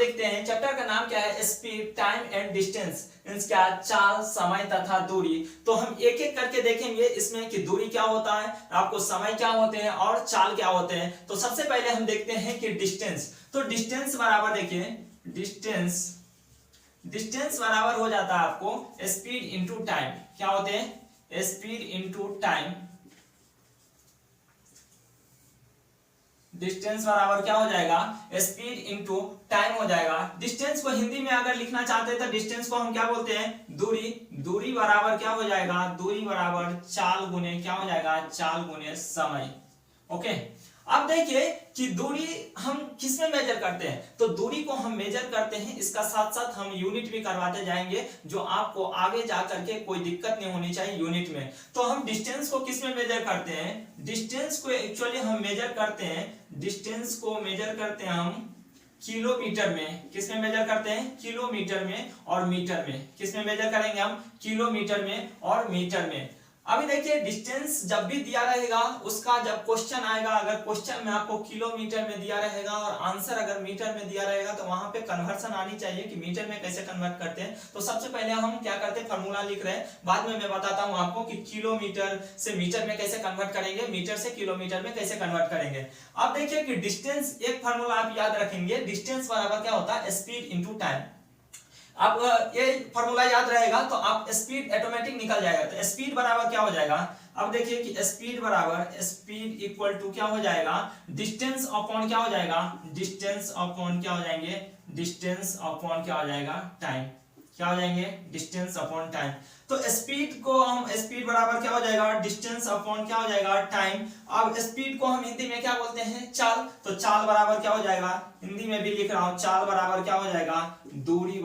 देखते हैं चैप्टर का नाम क्या है, speed, time and distance, means क्या, चाल, समय तथा दूरी। तो हम एक एक करके देखेंगे इसमें कि दूरी क्या होता है, आपको समय क्या होते हैं और चाल क्या होते हैं। तो सबसे पहले हम देखते हैं कि डिस्टेंस। तो डिस्टेंस बराबर देखिए, डिस्टेंस बराबर हो जाता है आपको स्पीड इंटू टाइम। क्या होते हैं, स्पीड इंटू टाइम। डिस्टेंस बराबर क्या हो जाएगा, स्पीड इंटू टाइम हो जाएगा। डिस्टेंस को हिंदी में अगर लिखना चाहते हैं तो डिस्टेंस को हम क्या बोलते हैं, दूरी। दूरी बराबर क्या हो जाएगा, दूरी बराबर चाल गुने क्या हो जाएगा, चाल गुने समय। ओके, अब देखिए कि दूरी हम किस में मेजर करते हैं। तो दूरी को हम मेजर करते हैं, इसका साथ साथ हम यूनिट भी करवाते जाएंगे, जो आपको आगे जा करके कोई दिक्कत नहीं होनी चाहिए यूनिट में। तो हम डिस्टेंस को किस में मेजर करते हैं, डिस्टेंस को एक्चुअली हम मेजर करते हैं, डिस्टेंस को मेजर करते हैं हम किलोमीटर में। किस में मेजर करते हैं, किलोमीटर में और मीटर में। किस में मेजर करेंगे हम, किलोमीटर में और मीटर में। अभी देखिए डिस्टेंस जब भी दिया रहेगा, उसका जब क्वेश्चन आएगा, अगर क्वेश्चन में आपको किलोमीटर में दिया रहेगा और आंसर अगर मीटर में दिया रहेगा, तो वहां पे कन्वर्सन आनी चाहिए कि मीटर में कैसे कन्वर्ट करते हैं। तो सबसे पहले हम क्या करते हैं, फॉर्मूला लिख रहे हैं, बाद में मैं बताता हूं आपको कि किलोमीटर से मीटर में कैसे कन्वर्ट करेंगे, मीटर से किलोमीटर में कैसे कन्वर्ट करेंगे। अब देखिए कि डिस्टेंस, एक फॉर्मूला आप याद रखेंगे, डिस्टेंस बराबर क्या होता है, स्पीड इंटू टाइम। आप ये फॉर्मूला याद रहेगा तो आप स्पीड ऑटोमेटिक निकल जाएगा। तो स्पीड बराबर क्या हो जाएगा, अब देखिए कि स्पीड बराबर, स्पीड इक्वल टू क्या हो जाएगा, डिस्टेंस अपॉन क्या हो जाएगा, डिस्टेंस अपॉन क्या हो जाएंगे, डिस्टेंस अपॉन क्या हो जाएगा, टाइम। क्या हो जाएंगे, डिस्टेंस अपॉन टाइम। तो स्पीड को हम, स्पीड बराबर क्या हो जाएगा, डिस्टेंस अपॉन क्या हो जाएगा, टाइम। अब स्पीड को हम हिंदी में क्या बोलते हैं, चाल। तो चाल बराबर क्या हो जाएगा, हिंदी में भी लिख रहा हूं, चाल बराबर क्या हो जाएगा, दूरी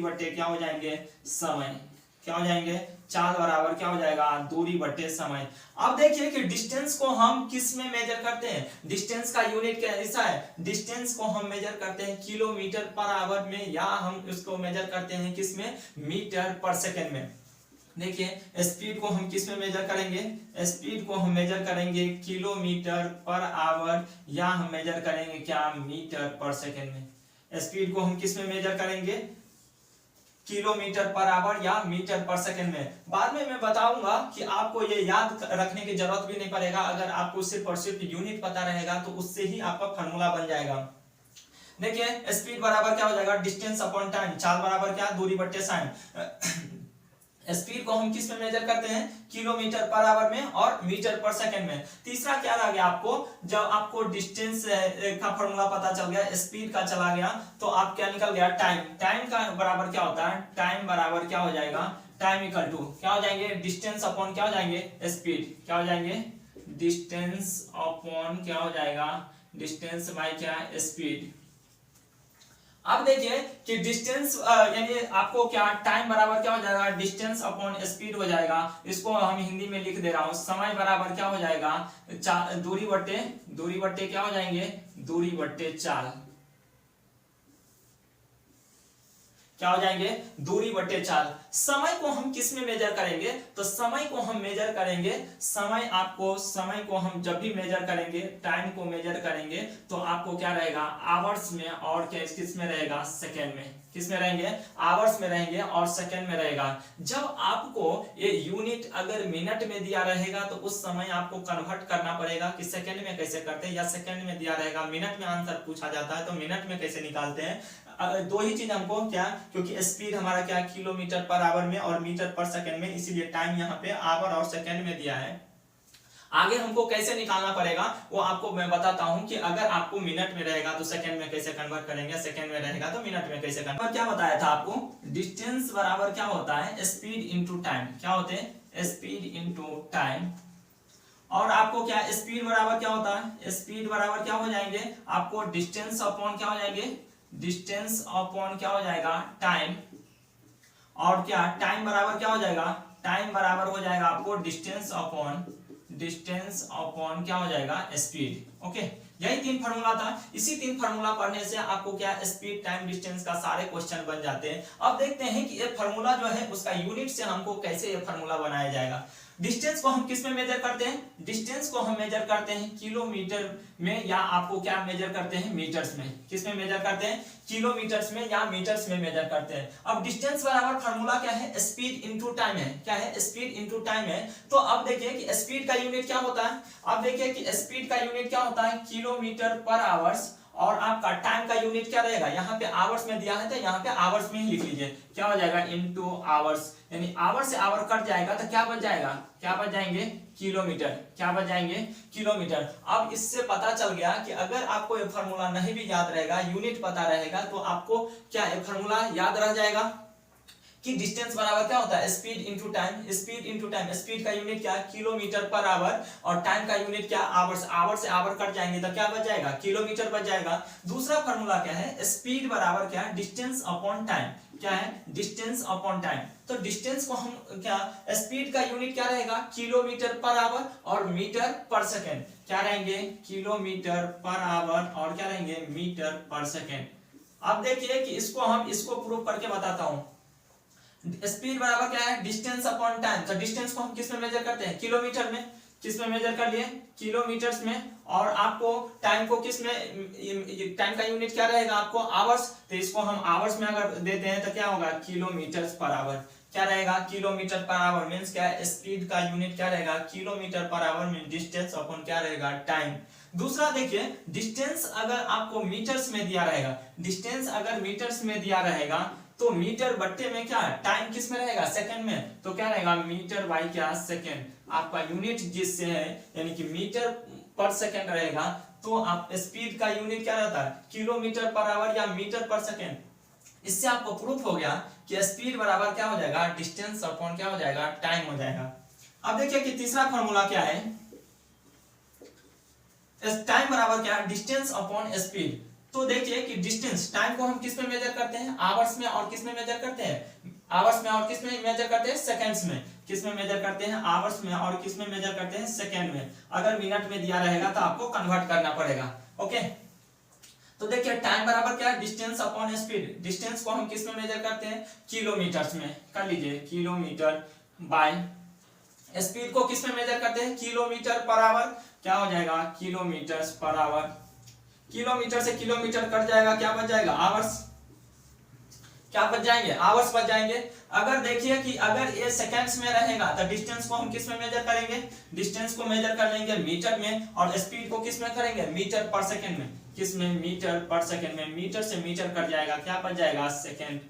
बट्टे क्या हो जाएंगे, समय। क्या हो जाएंगे, चाल बराबर क्या हो जाएगा, दूरी बट्टे समय। अब देखिए कि डिस्टेंस को हम किस में मेजर करते हैं, डिस्टेंस का यूनिट कैसा है, डिस्टेंस को हम मेजर करते हैं किलोमीटर पर आवर में, या हम इसको मेजर करते हैं किस में, मीटर पर सेकंड में। देखिए स्पीड को हम किस में मेजर करेंगे, स्पीड को हम मेजर करेंगे किलोमीटर पर आवर, या हम मेजर करेंगे क्या, मीटर पर सेकंड में। स्पीड को हम किस में मेजर करेंगे, किलोमीटर पर आवर या मीटर पर सेकंड में। बाद में मैं बताऊंगा कि आपको ये याद रखने की जरूरत भी नहीं पड़ेगा, अगर आपको सिर्फ और सिर्फ यूनिट पता रहेगा तो उससे ही आपका फॉर्मूला बन जाएगा। देखिए स्पीड बराबर क्या हो जाएगा, डिस्टेंस अपॉन टाइम। चाल बराबर क्या, दूरी बट्टे समय। स्पीड को हम किस में मेजर करते हैं, किलोमीटर पर आवर में और मीटर पर सेकंड में। तीसरा क्या आ गया आपको, जब आपको डिस्टेंस का फॉर्मूला पता चल गया, स्पीड का चला गया, तो आप क्या निकल गया, टाइम। टाइम का बराबर क्या होता है, टाइम बराबर क्या हो जाएगा, टाइम इक्वल टू क्या हो जाएंगे, डिस्टेंस अपॉन क्या हो जाएंगे, स्पीड। क्या हो जाएंगे, डिस्टेंस अपॉन क्या हो जाएगा, डिस्टेंस बाय क्या, स्पीड। अब देखिए कि डिस्टेंस यानी आपको क्या, टाइम बराबर क्या हो जाएगा, डिस्टेंस अपॉन स्पीड हो जाएगा। इसको हम हिंदी में लिख दे रहा हूं, समय बराबर क्या हो जाएगा, दूरी बट्टे क्या हो जाएंगे, दूरी बट्टे चाल। क्या हो जाएंगे, दूरी बट्टे चाल। समय को हम किस में मेजर करेंगे, तो समय को हम मेजर करेंगे, समय को हम जब भी मेजर करेंगे, टाइम को मेजर करेंगे, तो आपको क्या रहेगा, आवर्स में, और क्या किस में रहेगा, सेकेंड में। किस में रहेंगे, आवर्स में रहेंगे और सेकेंड में रहेगा। जब आपको ये यूनिट अगर मिनट में दिया रहेगा तो उस समय आपको कन्वर्ट करना पड़ेगा कि सेकेंड में कैसे करते हैं, या सेकेंड में दिया रहेगा, मिनट में आंसर पूछा जाता है तो मिनट में कैसे निकालते हैं। दो ही चीज हमको क्या, क्योंकि स्पीड हमारा क्या, किलोमीटर पर आवर में और मीटर पर सेकंड में, इसीलिए टाइम यहाँ पे आवर और सेकंड में दिया है। आगे हमको कैसे निकालना पड़ेगा वो आपको मैं बताता हूं कि अगर आपको मिनट में रहेगा तो सेकंड में कैसे कन्वर्ट करेंगे, सेकंड में रहेगा तो मिनट में कैसे कन्वर्ट। क्या बताया था आपको, डिस्टेंस बराबर क्या होता है, स्पीड इंटू टाइम। क्या होते हैं, स्पीड इंटू टाइम। और आपको क्या, स्पीड बराबर क्या होता है, स्पीड बराबर क्या हो जाएंगे, आपको डिस्टेंस अपॉन क्या हो जाएंगे, डिस्टेंस अपॉन क्या हो जाएगा, टाइम। और क्या, टाइम बराबर क्या हो जाएगा, टाइम बराबर हो जाएगा आपको डिस्टेंस अपॉन क्या हो जाएगा, स्पीड। ओके, यही तीन फार्मूला था। इसी तीन फार्मूला पढ़ने से आपको क्या, स्पीड, टाइम, डिस्टेंस का सारे क्वेश्चन बन जाते हैं। अब देखते हैं कि ये फार्मूला जो है उसका यूनिट से हमको कैसे ये फार्मूला बनाया जाएगा। डिस्टेंस को हम किस में मेजर करते हैं? डिस्टेंस को हम मेजर करते हैं किलोमीटर में, या आपको क्या मेजर करते हैं? मीटर्स में। किस में मेजर करते हैं? किलोमीटर्स में या मीटर्स में मेजर करते हैं। अब डिस्टेंस बराबर फार्मूला क्या है? स्पीड इनटू टाइम है। क्या है? स्पीड इनटू टाइम है। तो अब देखिए कि स्पीड का यूनिट क्या होता है। अब देखिए कि स्पीड का यूनिट क्या होता है? किलोमीटर पर आवर्स। और आपका टाइम का यूनिट क्या रहेगा? यहाँ पे आवर्स में दिया है तो यहाँ पे आवर्स में ही लिख लीजिए। क्या हो जाएगा? इनटू आवर्स, यानी आवर से आवर कट जाएगा तो क्या बच जाएगा? क्या बच जाएंगे? किलोमीटर। क्या बच जाएंगे? किलोमीटर। अब इससे पता चल गया कि अगर आपको ये फार्मूला नहीं भी याद रहेगा, यूनिट पता रहेगा, तो आपको क्या ये फार्मूला याद रह जाएगा कि डिस्टेंस बराबर क्या होता है? Speed into time. Speed into time, speed का यूनिट क्या है? किलोमीटर पर आवर, और टाइम का यूनिट क्या? आवर्स। आवर से आवर कट जाएंगे तो क्या बच जाएगा? किलोमीटर बच जाएगा। दूसरा फार्मूला क्या है? स्पीड बराबर क्या है? Distance upon time. क्या है? Distance upon time. तो डिस्टेंस को हम क्या, स्पीड का यूनिट क्या रहेगा? किलोमीटर पर आवर और मीटर पर सेकेंड। क्या रहेंगे? किलोमीटर पर आवर और क्या रहेंगे? मीटर पर सेकेंड। अब देखिए कि इसको प्रूव करके बताता हूं। स्पीड बराबर क्या है? Distance upon time. तो डिस्टेंस को हम किस में मेजर करते हैं? किलोमीटर में। किस में मेजर कर लिए? किलोमीटर्स में। और आपको टाइम को किस में, टाइम का यूनिट क्या रहेगा आपको? आवर्स। तो इसको हम आवर्स में अगर देते हैं तो क्या होगा? Kilometres per hour. क्या रहेगा? किलोमीटर पर आवर मींस क्या है? स्पीड का यूनिट क्या रहेगा? Kilometre per hour mean distance upon क्या रहेगा? टाइम। दूसरा देखिए, डिस्टेंस अगर आपको मीटर्स में दिया रहेगा, डिस्टेंस अगर मीटर्स में दिया रहेगा तो मीटर बट्टे में क्या है? टाइम किस में रहेगा? सेकंड में। तो क्या रहेगा? मीटर बाई क्या? सेकंड। आपका यूनिट जिससे है यानी कि मीटर पर सेकंड रहेगा, तो आप स्पीड का यूनिट क्या रहता है? किलोमीटर पर आवर या मीटर पर सेकंड। इससे आपको प्रूफ हो गया कि स्पीड बराबर क्या हो जाएगा? डिस्टेंस अपॉन क्या हो जाएगा? टाइम हो जाएगा। अब देखिए कि तीसरा फॉर्मूला क्या है? टाइम बराबर क्या है? Distance upon speed. तो देखिए कि डिस्टेंस, टाइम को हम किस में मेजर करते हैं? आवर्स में। और किस में मेजर करते हैं? आवर्स में। और किस में मेजर करते हैं? सेकंड्स में। किस में मेजर करते हैं? आवर्स में। और किस में मेजर करते हैं? सेकंड में। अगर मिनट में दिया रहेगा तो आपको कन्वर्ट करना पड़ेगा। ओके, तो देखिए टाइम बराबर क्या है? Distance upon speed. डिस्टेंस को हम किस में मेजर करते हैं? किलोमीटर्स में। कर लीजिए किलोमीटर बाय, स्पीड को किस में मेजर करते हैं? Kilometre per hour. क्या हो जाएगा? Kilometres per hour. किलोमीटर से किलोमीटर कट जाएगा, क्या बच जाएगा? आवर्स। क्या बच जाएंगे? आवर्स बच जाएंगे। अगर देखिए कि अगर ये सेकंड्स में रहेगा तो डिस्टेंस को हम किस में मेजर करेंगे? डिस्टेंस को मेजर कर लेंगे मीटर में, और स्पीड को किस में करेंगे? मीटर पर सेकंड में। किस में? मीटर पर सेकंड में। मीटर से मीटर कट जाएगा, क्या बच जाएगा? सेकंड।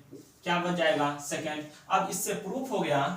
क्या बच जाएगा? सेकंड। अब इससे प्रूफ हो गया,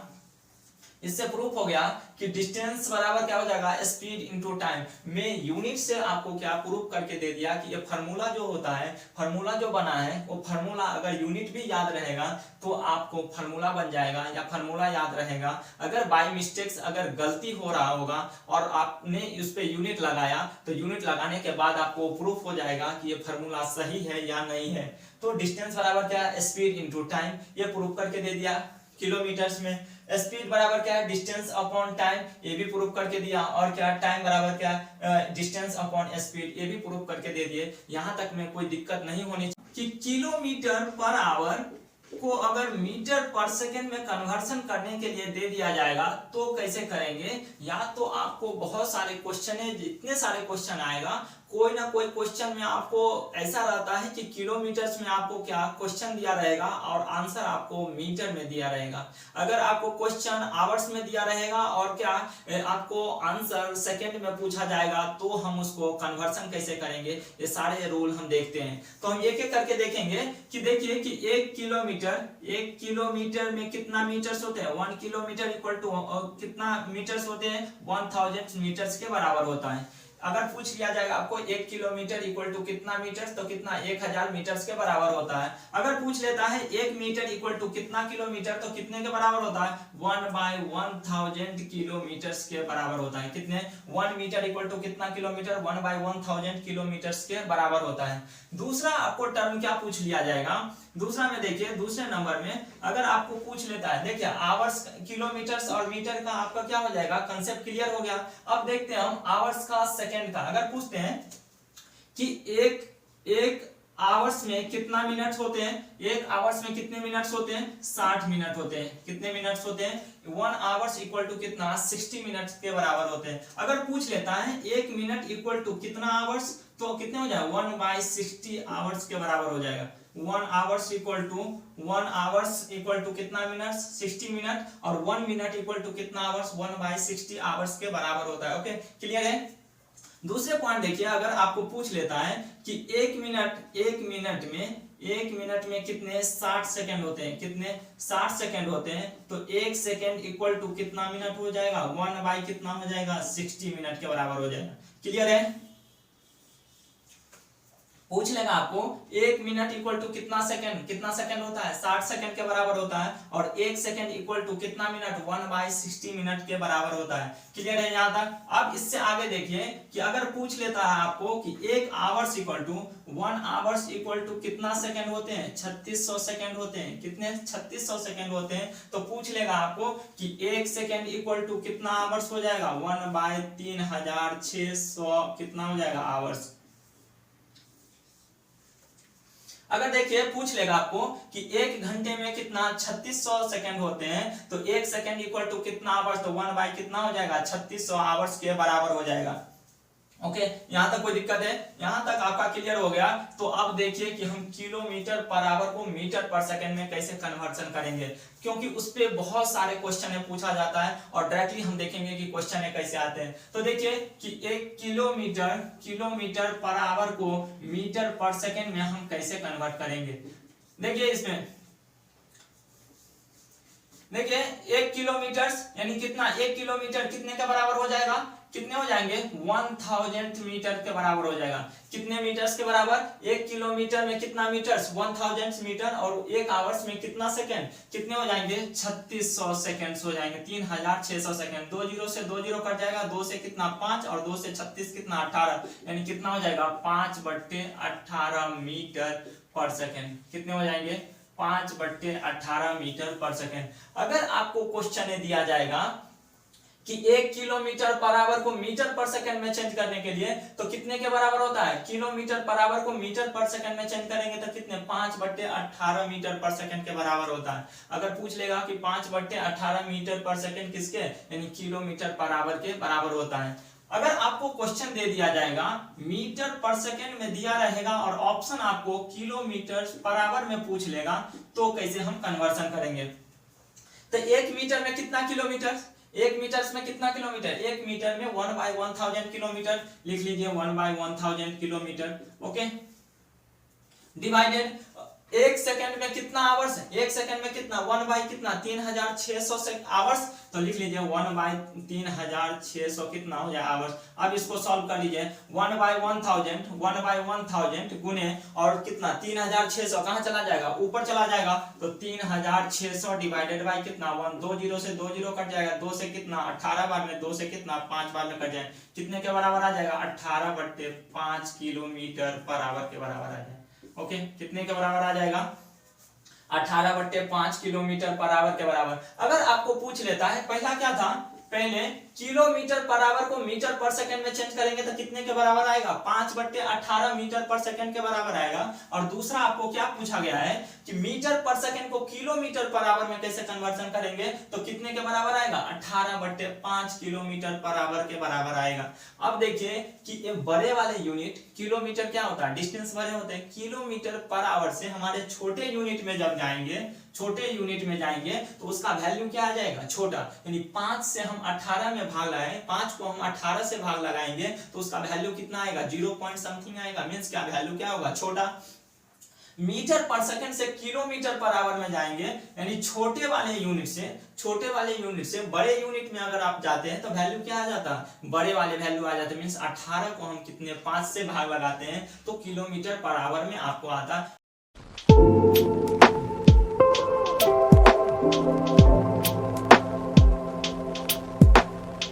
इससे प्रूफ हो गया कि डिस्टेंस बराबर क्या हो जाएगा? Speed into time. में यूनिट से आपको क्या प्रूफ करके दे दिया कि ये फार्मूला जो होता है, फार्मूला जो बना है, वो फार्मूला अगर यूनिट भी याद रहेगा तो आपको फार्मूला बन जाएगा या फार्मूला याद रहेगा। अगर बाय मिस्टेक्स अगर गलती हो रहा होगा और आपने उस पे यूनिट लगाया तो यूनिट लगाने के बाद आपको प्रूफ हो जाएगा कि ये फार्मूला सही है या नहीं है। तो डिस्टेंस बराबर क्या है? Speed into time. ये प्रूफ करके दे दिया किलोमीटर्स में। स्पीड बराबर क्या है? Distance upon time. ये भी प्रूफ करके दिया। और क्या? टाइम बराबर क्या? Distance upon speed. ये भी प्रूफ करके दे दिए। यहां तक में कोई दिक्कत नहीं होनी चाहिए कि किलोमीटर पर आवर को अगर मीटर पर सेकेंड में कन्वर्सन करने के लिए दे दिया जाएगा तो कैसे करेंगे? या तो आपको बहुत सारे क्वेश्चन है, इतने सारे क्वेश्चन आएगा, कोई ना कोई क्वेश्चन में आपको ऐसा रहता है कि किलोमीटर्स में आपको क्या क्वेश्चन दिया रहेगा और आंसर आपको मीटर में दिया रहेगा। अगर आपको क्वेश्चन आवर्स में दिया रहेगा और क्या आपको आंसर सेकंड में पूछा जाएगा तो हम उसको कन्वर्सन कैसे करेंगे? ये सारे रूल हम देखते हैं। तो हम एक एक करके देखेंगे कि देखिए कि 1 किलोमीटर में कितना मीटर्स होते हैं? 1 किलोमीटर इक्वल टू कितना मीटर्स होते हैं? 1000 मीटर्स के बराबर होता है। अगर पूछ लिया जाएगा आपको 1 किलोमीटर इक्वल टू कितना मीटर्स, तो कितना? 1000 मीटर्स के बराबर होता है। अगर पूछ लेता है 1 मीटर इक्वल टू कितना किलोमीटर, तो कितने के बराबर होता है? 1/1000 किलोमीटर्स के बराबर होता है। कितने? 1 मीटर इक्वल टू कितना किलोमीटर? 1/1000 किलोमीटर्स के बराबर होता है। दूसरा आपको टर्म क्या पूछ लिया जाएगा? दूसरा में देखिए, दूसरे नंबर में अगर आपको पूछ लेता है, देखिए आवर्स, किलोमीटर्स और मीटर का आपका क्या हो जाएगा? कंसेप्ट क्लियर हो गया। अब देखते हैं हम आवर्स का, सेकंड का। अगर पूछते हैं कि एक आवर्स में कितना मिनट होते हैं, एक आवर्स में कितने मिनट्स होते हैं, 60 मिनट होते हैं। कितने मिनट्स होते हैं, 1 आवर्स इक्वल टू कितना, 60 मिनट के बराबर होते हैं। अगर पूछ लेता है 1 मिनट इक्वल टू कितना आवर्स, तो कितने हो जाएगा, 1/60 आवर्स के बराबर हो जाएगा। 1 आवर्स इक्वल टू कितना मिनट, 60 मिनट, और 1 मिनट इक्वल टू कितना आवर्स, 1/60 आवर्स के बराबर होता है। ओके, क्लियर है। दूसरे पॉइंट देखिए, अगर आपको पूछ लेता है कि एक मिनट में कितने 60 सेकंड होते हैं, कितने 60 सेकंड होते हैं, तो 1 सेकंड इक्वल टू कितना मिनट हो जाएगा, 1 बाई कितना हो जाएगा, 60 मिनट के बराबर हो जाएगा। क्लियर है। पूछ लेगा आपको 1 मिनट इक्वल टू कितना सेकंड होता है, 60 सेकंड के बराबर होता है, और 1 सेकंड इक्वल टू कितना मिनट, 1/60 मिनट के बराबर होता है। क्लियर है यहाँ तक। अब इससे आगे देखिए कि अगर पूछ लेता है आपको कि 1 hours equal to 1 hours equal to कितना सेकंड होते हैं, 3600 सेकंड होते हैं। कितने, 3600 सेकंड होते हैं। तो पूछ लेगा आपको कि 1 सेकंड इक्वल टू कितना आवर्स हो जाएगा, 1/3600 कितना हो जाएगा आवर्स। अगर देखिए पूछ लेगा आपको कि 1 घंटे में कितना 3600 सेकंड होते हैं, तो 1 सेकंड इक्वल टू कितना आवर्स, तो 1 बाई कितना हो जाएगा, 3600 आवर्स के बराबर हो जाएगा। ओके, यहां तक कोई दिक्कत है, यहां तक आपका क्लियर हो गया। तो अब देखिए कि हम किलोमीटर पर आवर को मीटर पर सेकंड में कैसे कन्वर्जन करेंगे, क्योंकि उस पे बहुत सारे क्वेश्चन है पूछा जाता है, और डायरेक्टली हम देखेंगे कि क्वेश्चन है कैसे आते हैं। तो देखिए कि 1 किलोमीटर पर आवर को मीटर पर सेकंड में हम कैसे कन्वर्ट करेंगे। देखिए इसमें देखिए 1 किलोमीटर यानी कितना, 1 किलोमीटर कितने के बराबर हो जाएगा, कितने हो जाएंगे, 1000 मीटर के बराबर हो जाएगा। कितने मीटर्स के बराबर, 1 किलोमीटर में कितना मीटर्स, 1000 मीटर, और 1 आवर्स में कितना सेकंड, कितने हो जाएंगे, 3600 सेकंड्स हो जाएंगे, 3600 सेकंड। 2 जीरो से 2 जीरो कट जाएगा, 2 से कितना 5, और 2 से 36 कितना 18, यानी कितना हो जाएगा 5/18 मीटर पर सेकंड। कितने हो जाएंगे, 5/18 मीटर पर सेकंड। अगर आपको क्वेश्चन दिया जाएगा कि 1 किलोमीटर पर आवर को मीटर पर सेकंड में चेंज करने के लिए, तो कितने के बराबर होता है, किलोमीटर पर आवर को मीटर पर सेकंड में चेंज करेंगे तो कितने, 5/18 मीटर पर सेकंड के बराबर होता है। अगर पूछ लेगा कि 5/18 मीटर पर सेकंड किसके, यानी किलोमीटर पर आवर के बराबर होता है। अगर आपको क्वेश्चन दे दिया जाएगा मीटर पर सेकंड में दिया रहेगा, और ऑप्शन आपको किलोमीटर पर आवर में पूछ लेगा, तो कैसे हम कन्वर्सन करेंगे। तो 1 मीटर में कितना किलोमीटर, 1 मीटर में कितना किलोमीटर, 1 मीटर में 1/1000 किलोमीटर, लिख लीजिए 1/1000 किलोमीटर। ओके, डिवाइडेड 1 सेकंड में कितना आवर्स है, 1 सेकंड में कितना, 1 बाई कितना 3600 आवर्स, तो लिख लीजिए 1/3600 कितना हो जाए आवर्स। अब इसको सॉल्व कर लीजिए, 1/1000 गुने और कितना 3600 कहां चला जाएगा, ऊपर चला जाएगा, तो 3600 डिवाइडेड बाई कितना 1, 2 जीरो से 2 जीरो कट जाएगा, 2 से कितना 18 बार में, 2 से कितना 5 बार में कट जाए, कितने के बराबर आ जाएगा, 18/5 किलोमीटर पर आवर के बराबर आ जाएगा। ओके, कितने के बराबर आ जाएगा, 18/5 किलोमीटर पर आवर के बराबर। अगर आपको पूछ लेता है, पहला क्या था, पहले किलोमीटर पर आवर को मीटर पर सेकंड में चेंज करेंगे तो कितने के बराबर आएगा, 5/18 मीटर पर सेकंड के बराबर आएगा। और दूसरा आपको क्या पूछा गया है कि मीटर पर सेकंड को किलोमीटर पर आवर में कैसे कन्वर्जन करेंगे, तो कितने के बराबर आएगा, 18/5 किलोमीटर पर आवर के बराबर आएगा। अब देखिए कि ये बड़े वाले यूनिट, किलोमीटर क्या होता है, डिस्टेंस बड़े होते हैं, किलोमीटर पर आवर से हमारे छोटे यूनिट में जब जाएंगे, छोटे यूनिट में जाएंगे तो उसका वैल्यू क्या आ जाएगा, छोटा। यानी 5 से हम 18 में भाग लगाएं, 5 को हम 18 से भाग लगाएंगे तो उसका वैल्यू कितना आएगा, 0 पॉइंट समथिंग आएगा, मींस क्या वैल्यू क्या होगा, छोटा। मीटर पर सेकंड से किलोमीटर पर आवर में जाएंगे, यानी छोटे वाले यूनिट से बड़े यूनिट में अगर आप जाते हैं तो वैल्यू क्या आ जाता, बड़े वाले वैल्यू आ जाते, मींस 18 को हम कितने 5 से भाग लगाते हैं तो किलोमीटर पर आवर में आपको आता।